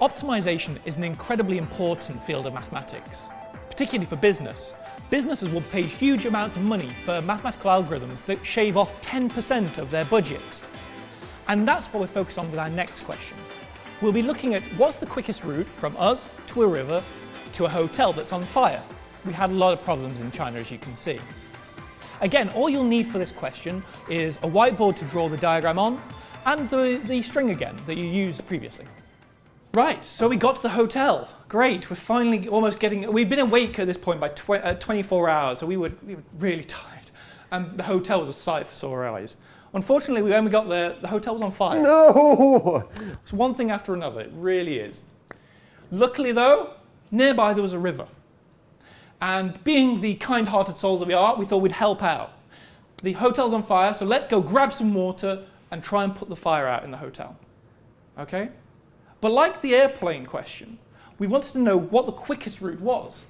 Optimization is an incredibly important field of mathematics, particularly for business. Businesses will pay huge amounts of money for mathematical algorithms that shave off 10% of their budget. And that's what we're focused on with our next question. We'll be looking at what's the quickest route from us to a river to a hotel that's on fire. We had a lot of problems in China, as you can see. Again, all you'll need for this question is a whiteboard to draw the diagram on and the string again that you used previously. Right, so we got to the hotel. Great, we're finally almost getting, we'd been awake at this point by 24 hours, so we were really tired. And the hotel was a sight for sore eyes. Unfortunately, when we got there, the hotel was on fire. No! It's one thing after another, it really is. Luckily though, nearby there was a river. And being the kind-hearted souls that we are, we thought we'd help out. The hotel's on fire, so let's go grab some water and try and put the fire out in the hotel. Okay? But like the airplane question, we wanted to know what the quickest route was.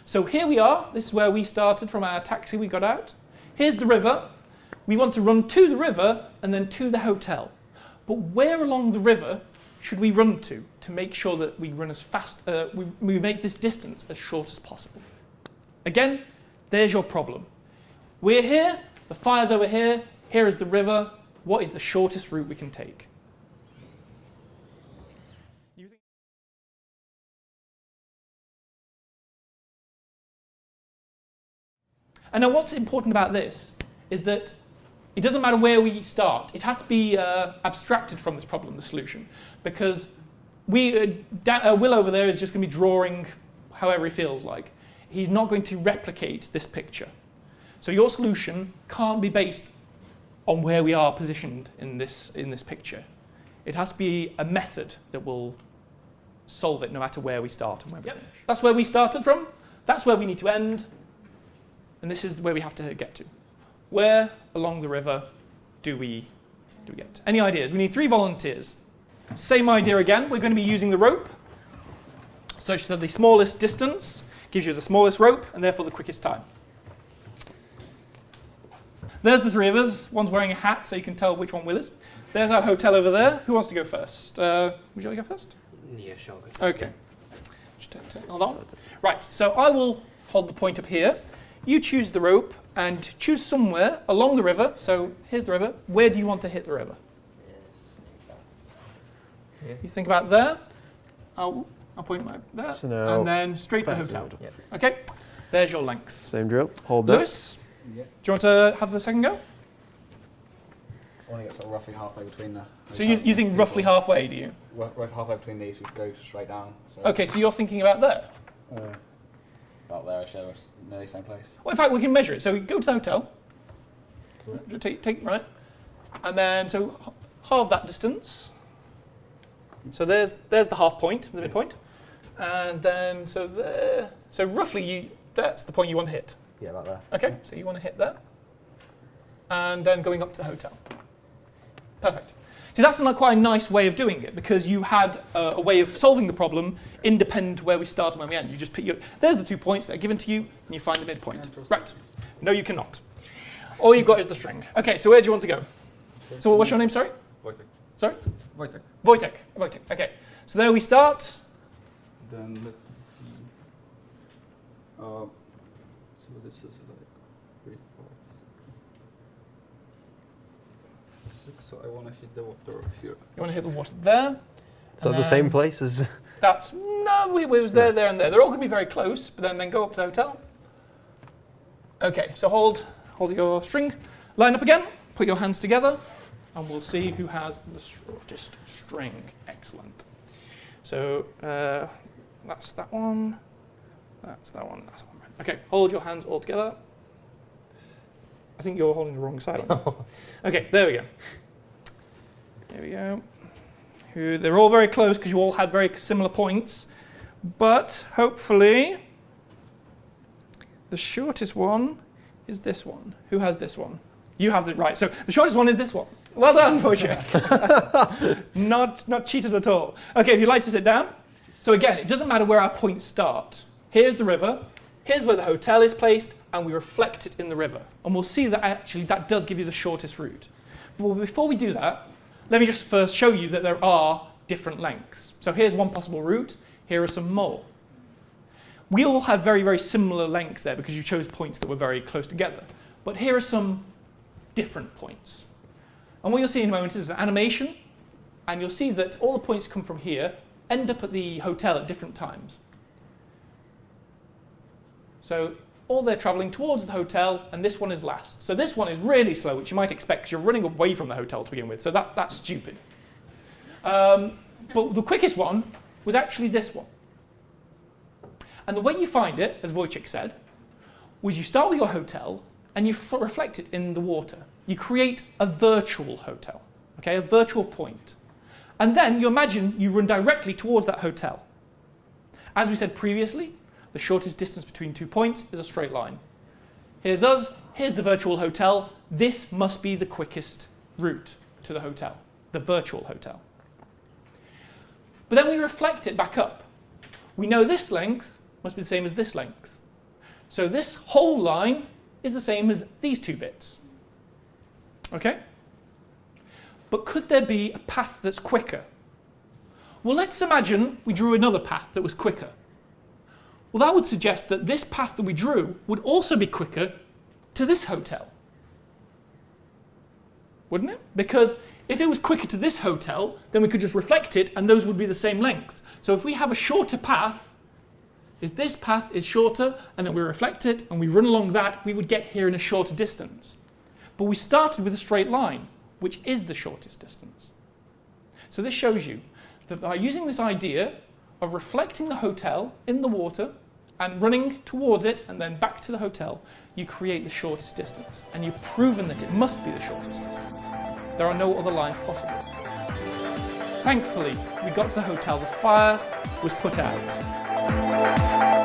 So here we are, this is where we started from our taxi we got out. Here's the river. We want to run to the river and then to the hotel. But where along the river should we run to make sure that we run as fast, we make this distance as short as possible? Again, there's your problem. We're here, the fire's over here, here is the river. What is the shortest route we can take? And now what's important about this is that it doesn't matter where we start. It has to be abstracted from this problem, the solution, because Will over there is just going to be drawing however he feels like. He's not going to replicate this picture. So your solution can't be based on where we are positioned in this picture. It has to be a method that will solve it no matter where we start and where we finish. That's where we started from. That's where we need to end. And this is where we have to get to. Where along the river do we get? Any ideas? We need 3 volunteers. Same idea again. We're going to be using the rope, such that the smallest distance gives you the smallest rope and therefore the quickest time. There's the 3 of us. One's wearing a hat, so you can tell which one Will is. There's our hotel over there. Who wants to go first? Would you like to go first? Yeah, sure. Okay. Just hold on. Right. So I will hold the point up here. You choose the rope and choose somewhere along the river. So here's the river. Where do you want to hit the river? Yes. You think about there. I'll point my there. So now and then straight to the hotel. Yep. Okay. There's your length. Same drill. Hold that. Lewis, do you want to have the second go? I want to get sort of roughly halfway between the... So you think roughly halfway, do you? Roughly halfway between these, we go straight down. So Okay, so you're thinking about there. about there, I show us nearly same place. Well, in fact, we can measure it. So we go to the hotel. Take right. And then, so halve that distance. So there's the half point, the midpoint. And then, so there. So roughly, that's the point you want to hit. Yeah, about there. Okay, so you want to hit there. And then going up to the hotel. Perfect. So that's quite a nice way of doing it, because you had a way of solving the problem independent of where we start and where we end. You just pick there's the 2 points that are given to you, and you find the midpoint. Right. No, you cannot. All you've got is the string. Okay, so where do you want to go? So what's your name, sorry? Wojtek. Sorry? Wojtek. Wojtek. Wojtek. Okay. So there we start. Then let's see. So this is like 3, 4, 6. 6. So I want to hit the water here. You want to hit the water there. Is that the same place as... That's, no, it was there, there, and there. They're all going to be very close, but then go up to the hotel. Okay, so hold your string. Line up again. Put your hands together. And we'll see who has the shortest string. Excellent. So that's that one. That's that one. That's that one. Okay, hold your hands all together. I think you're holding the wrong side on. Okay, there we go. There we go. They're all very close because you all had very similar points. But hopefully, the shortest one is this one. Who has this one? You have it right. So the shortest one is this one. Well done, Wojciech. Not cheated at all. Okay, if you'd like to sit down. So again, it doesn't matter where our points start. Here's the river. Here's where the hotel is placed, and we reflect it in the river. And we'll see that actually that does give you the shortest route. But before we do that, let me just first show you that there are different lengths. So here's one possible route. Here are some more. We all have very, very similar lengths there because you chose points that were very close together. But here are some different points. And what you'll see in a moment is an animation, and you'll see that all the points come from here end up at the hotel at different times. So all they're traveling towards the hotel, and this one is last. So this one is really slow, which you might expect because you're running away from the hotel to begin with. So that's stupid. But the quickest one was actually this one. And the way you find it, as Wojciech said, was you start with your hotel and you reflect it in the water. You create a virtual hotel, okay, a virtual point. And then you imagine you run directly towards that hotel. As we said previously, the shortest distance between 2 points is a straight line. Here's us, here's the virtual hotel. This must be the quickest route to the hotel, the virtual hotel. But then we reflect it back up. We know this length must be the same as this length. So this whole line is the same as these two bits. Okay? But could there be a path that's quicker? Well, let's imagine we drew another path that was quicker. Well, that would suggest that this path that we drew would also be quicker to this hotel. Wouldn't it? Because if it was quicker to this hotel, then we could just reflect it and those would be the same length. So if we have a shorter path, if this path is shorter and then we reflect it and we run along that, we would get here in a shorter distance. But we started with a straight line, which is the shortest distance. So this shows you that by using this idea of reflecting the hotel in the water and running towards it and then back to the hotel, you create the shortest distance. And you've proven that it must be the shortest distance. There are no other lines possible. Thankfully, we got to the hotel, the fire was put out.